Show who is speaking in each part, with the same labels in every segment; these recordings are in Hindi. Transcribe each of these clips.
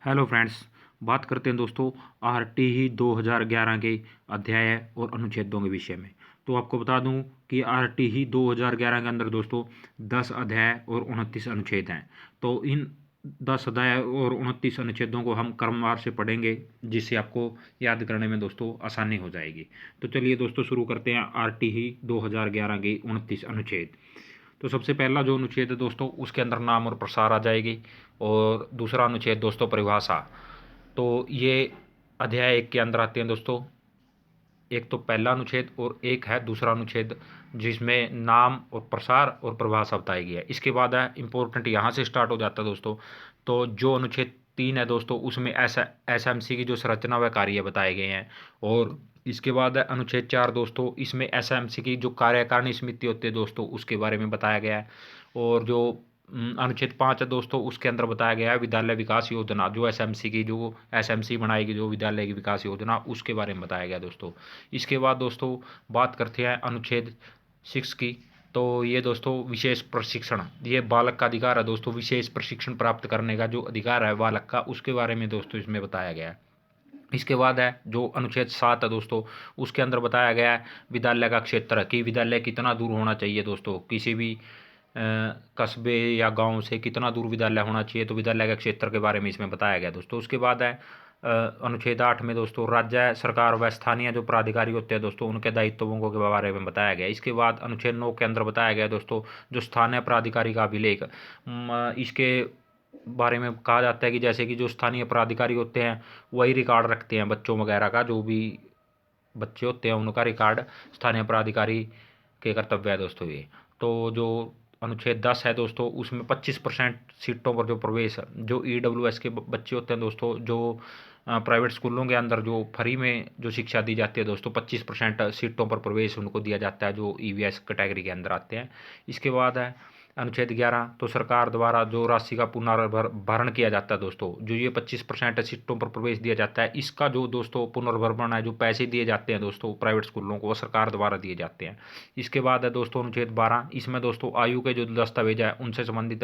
Speaker 1: Hello friends. बात करते हैं दोस्तों आरटीई 2011 के अध्याय और अनुच्छेदों के विषय में। तो आपको बता दूं कि आरटीई 2011 के अंदर दोस्तों 10 अध्याय और 29 अनुच्छेद हैं। तो इन 10 अध्याय और 29 अनुच्छेदों को हम क्रमवार से पढ़ेंगे, जिससे आपको याद करने में दोस्तों आसानी हो जाएगी। तो चलिए दोस्तों शुरू करते हैं आरटीई 2011 के 29 अनुच्छेद। तो सबसे पहला जो अनुच्छेद है दोस्तों, उसके अंदर नाम और प्रसार आ जाएगी। और दूसरा अनुच्छेद दोस्तों परिभाषा। तो ये अध्याय 1 के अंदर आते हैं दोस्तों। एक तो पहला अनुच्छेद और एक है दूसरा अनुच्छेद, जिसमें नाम और प्रसार और परिभाषा बताई गई है। इसके बाद है इम्पोर्टेंट, यहाँ से स्टार्ट हो जाता है दोस्तों। तो जो अनुच्छेद 3 है दोस्तों, उसमें एसएमसी की जो संरचना व कार्य बताए गए हैं। और इसके बाद है अनुच्छेद 4 दोस्तों, इसमें एसएमसी की जो कार्यकारिणी समिति होती है दोस्तों, उसके बारे में बताया गया है। और जो अनुच्छेद 5 है दोस्तों, उसके अंदर बताया गया है विद्यालय विकास योजना, जो एसएमसी की जो एसएमसी बनाएगी, जो विद्यालय की विकास योजना, उसके बारे में बताया गया दोस्तों। इसके बाद दोस्तों बात करते हैं अनुच्छेद 6 की। तो ये दोस्तों विशेष प्रशिक्षण, ये बालक का अधिकार है दोस्तों। विशेष प्रशिक्षण प्राप्त करने का जो अधिकार है बालक का, उसके बारे में दोस्तों इसमें बताया गया है। इसके बाद है जो अनुच्छेद 7 है दोस्तों, उसके अंदर बताया गया है विद्यालय का क्षेत्र, कि विद्यालय कितना दूर होना चाहिए दोस्तों, किसी भी कस्बे या गांव से कितना दूर विद्यालय होना चाहिए। तो विद्यालय के क्षेत्र के बारे में इसमें बताया गया दोस्तों। उसके बाद है अनुच्छेद 8 में दोस्तों राज्य सरकार व स्थानीय जो प्राधिकारी होते हैं दोस्तों, उनके दायित्वों के बारे में बताया गया। इसके बाद अनुच्छेद 9 के अंदर बताया गया दोस्तों जो स्थानीय प्राधिकारी का अभिलेख, इसके बारे में कहा जाता है कि जैसे कि जो स्थानीय प्राधिकारी होते हैं वही रिकॉर्ड रखते हैं बच्चों वगैरह का, जो भी बच्चे होते हैं उनका रिकॉर्ड स्थानीय प्राधिकारी के कर्तव्य है दोस्तों ये। तो जो अनुच्छेद 10 है दोस्तों, उसमें 25% सीटों पर जो प्रवेश, जो ईडब्ल्यूएस के बच्चे होते हैं दोस्तों, जो प्राइवेट स्कूलों के अंदर जो फ्री में जो शिक्षा दी जाती है दोस्तों, 25% सीटों पर प्रवेश उनको दिया जाता है, जो ईवीएस कैटेगरी के अंदर आते हैं। इसके बाद है अनुच्छेद 11, तो सरकार द्वारा जो राशि का पुनर्भरण किया जाता है दोस्तों, जो ये 25% सीटों पर प्रवेश दिया जाता है, इसका जो दोस्तों पुनर्भरण है, जो पैसे दिए जाते हैं दोस्तों प्राइवेट स्कूलों को, वो सरकार द्वारा दिए जाते हैं। इसके बाद है दोस्तों अनुच्छेद 12, इसमें दोस्तों आयु के जो दस्तावेज है उनसे संबंधित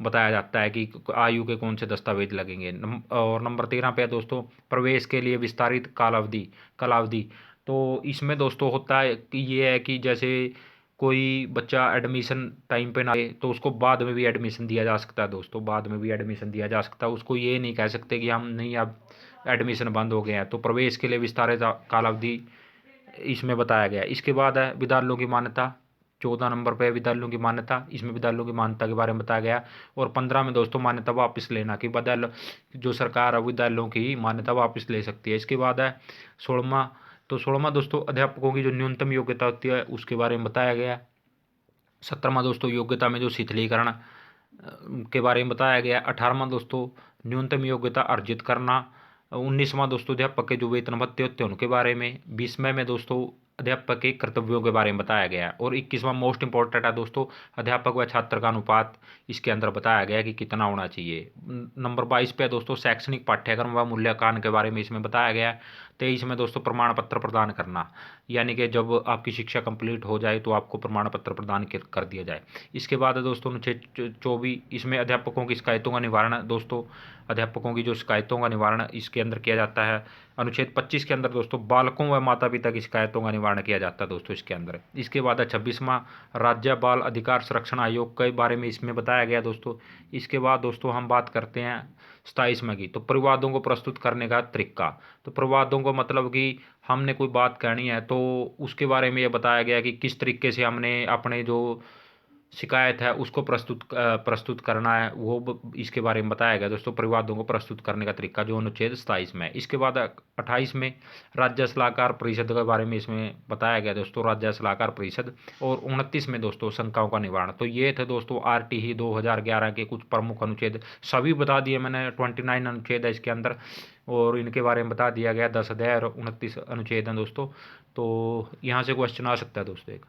Speaker 1: बताया जाता है कि आयु के कौन से दस्तावेज लगेंगे। और नंबर 13 पे है दोस्तों प्रवेश के लिए विस्तारित कालावधि। तो इसमें दोस्तों होता है कि ये है कि जैसे कोई बच्चा एडमिशन टाइम पे ना आए तो उसको बाद में भी एडमिशन दिया जा सकता है दोस्तों, बाद में भी एडमिशन दिया जा सकता है। उसको ये नहीं कह सकते कि हम नहीं, अब एडमिशन बंद हो गए हैं। तो प्रवेश के लिए विस्तारित कालावधि इसमें बताया गया है। इसके बाद है विद्यालयों की मान्यता, 14 नंबर पे विद्यालयों की मान्यता, इसमें विद्यालयों की मान्यता के बारे में बताया गया। और 15 में दोस्तों मान्यता वापस लेना, कि विद्यालय जो सरकार है विद्यालयों की मान्यता वापस ले सकती है। इसके बाद है 16वां, तो 16वां दोस्तों अध्यापकों की जो न्यूनतम योग्यता होती है उसके बारे में बताया गया। 17वां दोस्तों योग्यता में जो शिथिलीकरण के बारे में बताया गया। 18वां दोस्तों न्यूनतम योग्यता अर्जित करना। 19वां दोस्तों अध्यापक के जो वेतन भत्ते होते हैं उनके बारे में। 20वें में दोस्तों अध्यापक के कर्तव्यों के बारे में बताया गया। और 21वां मोस्ट इंपॉर्टेंट है दोस्तों अध्यापक व छात्र का अनुपात, इसके अंदर बताया गया कि कितना होना चाहिए। नंबर 22 पे दोस्तों शैक्षणिक पाठ्यक्रम व मूल्यांकन के बारे में इसमें बताया गया। 23 में दोस्तों प्रमाण पत्र प्रदान करना, यानी कि जब आपकी शिक्षा कंप्लीट हो जाए तो आपको प्रमाण पत्र प्रदान कर दिया जाए। इसके बाद है दोस्तों अनुच्छेद 24, इसमें अध्यापकों की शिकायतों का निवारण दोस्तों, अध्यापकों की जो शिकायतों का निवारण इसके अंदर किया जाता है। अनुच्छेद 25 के अंदर दोस्तों बालकों व माता पिता की शिकायतों का निवारण किया जाता है दोस्तों इसके अंदर। इसके बाद है 26वां राज्य बाल अधिकार संरक्षण आयोग के बारे में इसमें बताया गया दोस्तों। इसके बाद दोस्तों हम बात करते हैं 27वां की, तो परिवादों को प्रस्तुत करने का तरीका। तो परिवादों को मतलब कि हमने कोई बात कहनी है तो उसके बारे में ये बताया गया कि किस तरीके से हमने अपने जो शिकायत है उसको प्रस्तुत करना है, वो इसके बारे में बताया गया दोस्तों परिवादों को प्रस्तुत करने का तरीका, जो अनुच्छेद 27 में। इसके बाद 28 में राज्य सलाहकार परिषद के बारे में इसमें बताया गया दोस्तों, राज्य सलाहकार परिषद। और 29 में दोस्तों शंकाओं का निवारण। तो ये थे दोस्तों आरटीई 2011 के कुछ प्रमुख अनुच्छेद, सभी बता दिए मैंने। 29 अनुच्छेद है इसके अंदर और इनके बारे में बता दिया गया। 10 अध्याय और 29 अनुच्छेद हैं दोस्तों। तो यहाँ से क्वेश्चन आ सकता है दोस्तों एक।